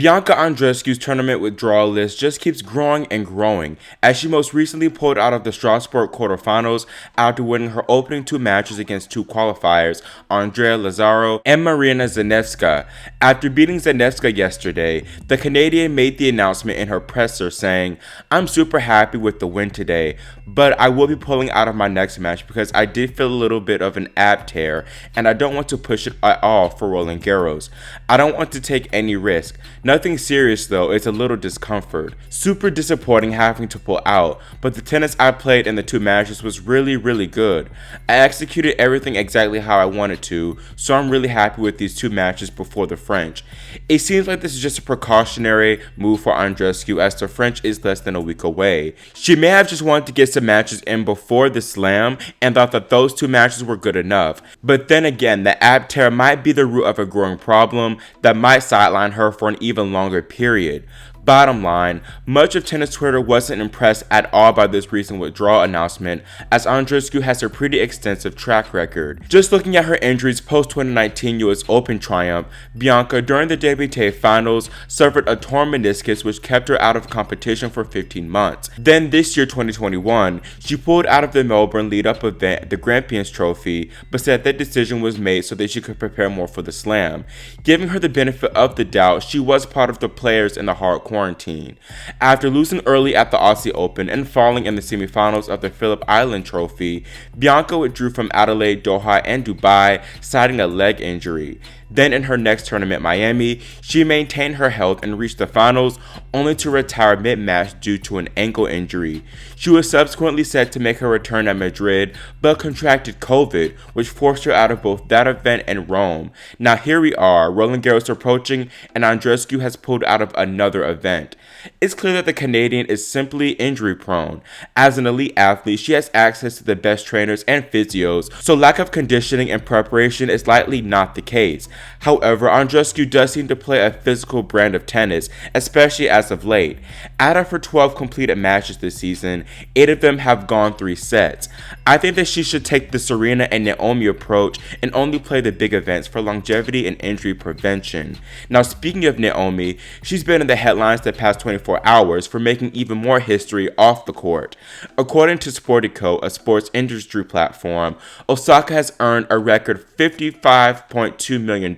Bianca Andreescu's tournament withdrawal list just keeps growing and growing, as she most recently pulled out of the Strasbourg Quarterfinals after winning her opening 2 matches against 2 qualifiers, Andrea Lazzaro and Marina Zanevska. After beating Zanevska yesterday, the Canadian made the announcement in her presser saying, "I'm super happy with the win today, but I will be pulling out of my next match because I did feel a little bit of an ab tear and I don't want to push it at all for Roland Garros. I don't want to take any risk. Nothing serious though, it's a little discomfort. Super disappointing having to pull out, but the tennis I played in the 2 matches was really good. I executed everything exactly how I wanted to, so I'm really happy with these 2 matches before the French. It seems like this is just a precautionary move for Andreescu as the French is less than a week away. She may have just wanted to get some matches in before the slam and thought that those 2 matches were good enough. But then again, the ab tear might be the root of a growing problem that might sideline her for an even longer period. Bottom line, much of tennis Twitter wasn't impressed at all by this recent withdrawal announcement, as Andreescu has a pretty extensive track record. Just looking at her injuries post-2019 US Open triumph, Bianca during the WTA finals suffered a torn meniscus which kept her out of competition for 15 months. Then this year 2021, she pulled out of the Melbourne lead-up event, the Grampians Trophy, but said that decision was made so that she could prepare more for the Slam. Giving her the benefit of the doubt, she was part of the players in the hard quarantine. After losing early at the Aussie Open and falling in the semifinals of the Phillip Island Trophy, Bianca withdrew from Adelaide, Doha, and Dubai, citing a leg injury. Then in her next tournament, Miami, she maintained her health and reached the finals, only to retire mid-match due to an ankle injury. She was subsequently set to make her return at Madrid, but contracted COVID, which forced her out of both that event and Rome. Now here we are, Roland Garros approaching, and Andreescu has pulled out of another event. It's clear that the Canadian is simply injury prone. As an elite athlete, she has access to the best trainers and physios, so lack of conditioning and preparation is likely not the case. However, Andreescu does seem to play a physical brand of tennis, especially as of late. Out of her 12 completed matches this season, 8 of them have gone 3 sets. I think that she should take the Serena and Naomi approach and only play the big events for longevity and injury prevention. Now speaking of Naomi, she's been in the headlines the past 24 hours for making even more history off the court. According to Sportico, a sports industry platform, Osaka has earned a record $55.2 million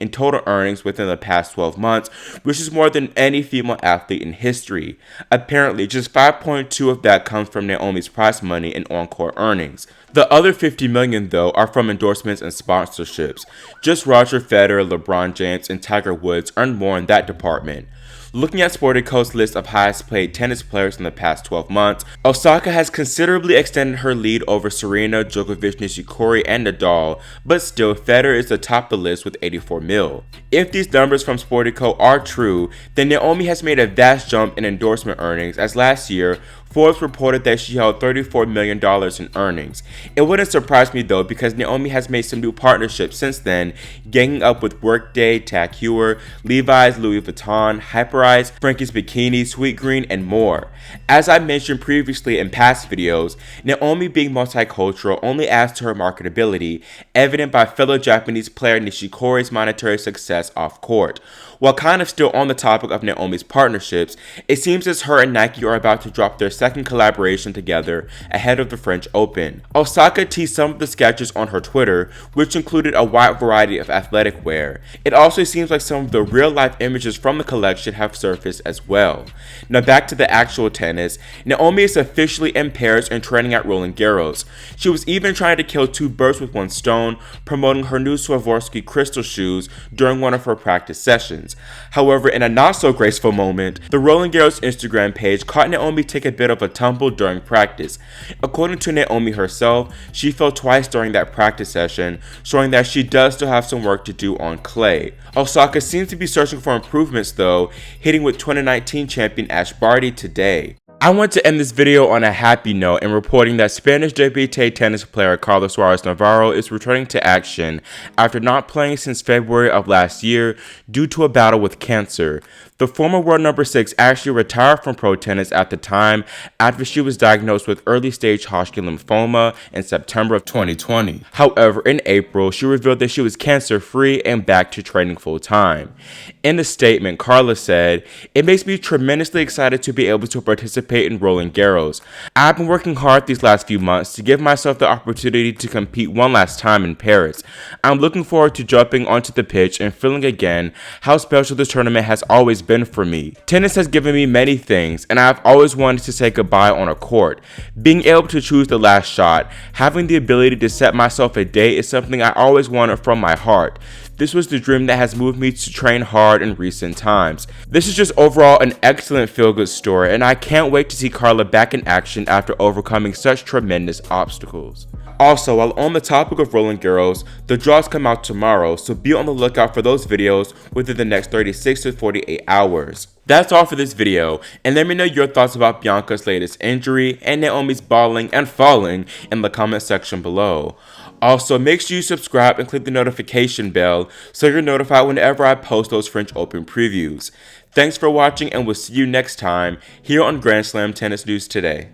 in total earnings within the past 12 months, which is more than any female athlete in history. Apparently, just 5.2 of that comes from Naomi's prize money and on-court earnings. The other $50 million, though, are from endorsements and sponsorships. Just Roger Federer, LeBron James, and Tiger Woods earned more in that department. Looking at Sportico's list of highest paid tennis players in the past 12 months, Osaka has considerably extended her lead over Serena, Djokovic, Nishikori, and Nadal, but still Federer is atop the list with 84 mil. If these numbers from Sportico are true, then Naomi has made a vast jump in endorsement earnings, as last year, Forbes reported that she held $34 million in earnings. It wouldn't surprise me though, because Naomi has made some new partnerships since then, ganging up with Workday, Tag Heuer, Levi's, Louis Vuitton, Hyperice, Frankie's Bikini, Sweetgreen, and more. As I mentioned previously in past videos, Naomi being multicultural only adds to her marketability, evident by fellow Japanese player Nishikori's monetary success off court. While kind of still on the topic of Naomi's partnerships, it seems as her and Nike are about to drop their second collaboration together ahead of the French Open. Osaka teased some of the sketches on her Twitter, which included a wide variety of athletic wear. It also seems like some of the real-life images from the collection have surfaced as well. Now back to the actual tennis, Naomi is officially in Paris and training at Roland Garros. She was even trying to kill 2 birds with 1 stone, promoting her new Swarovski crystal shoes during one of her practice sessions. However, in a not-so-graceful moment, the Roland Garros Instagram page caught Naomi take a bit of a tumble during practice. According to Naomi herself, she fell twice during that practice session, showing that she does still have some work to do on clay. Osaka seems to be searching for improvements though, hitting with 2019 champion Ash Barty today. I want to end this video on a happy note in reporting that Spanish debutante tennis player Carlos Suarez Navarro is returning to action after not playing since February of last year due to a battle with cancer. The former world number 6 actually retired from pro tennis at the time after she was diagnosed with early-stage Hodgkin lymphoma in September of 2020. However, in April, she revealed that she was cancer-free and back to training full-time. In a statement, Carla said, "It makes me tremendously excited to be able to participate in Roland Garros. I've been working hard these last few months to give myself the opportunity to compete one last time in Paris. I'm looking forward to jumping onto the pitch and feeling again how special this tournament has always been for me. Tennis has given me many things, and I've always wanted to say goodbye on a court. Being able to choose the last shot, having the ability to set myself a date is something I always wanted from my heart. This was the dream that has moved me to train hard in recent times." This is just overall an excellent feel-good story, and I can't wait to see Carla back in action after overcoming such tremendous obstacles. Also, while on the topic of Roland Garros, the draws come out tomorrow, so be on the lookout for those videos within the next 36 to 48 hours. That's all for this video, and let me know your thoughts about Bianca's latest injury and Naomi's balling and falling in the comment section below. Also, make sure you subscribe and click the notification bell so you're notified whenever I post those French Open previews. Thanks for watching, and we'll see you next time here on Grand Slam Tennis News Today.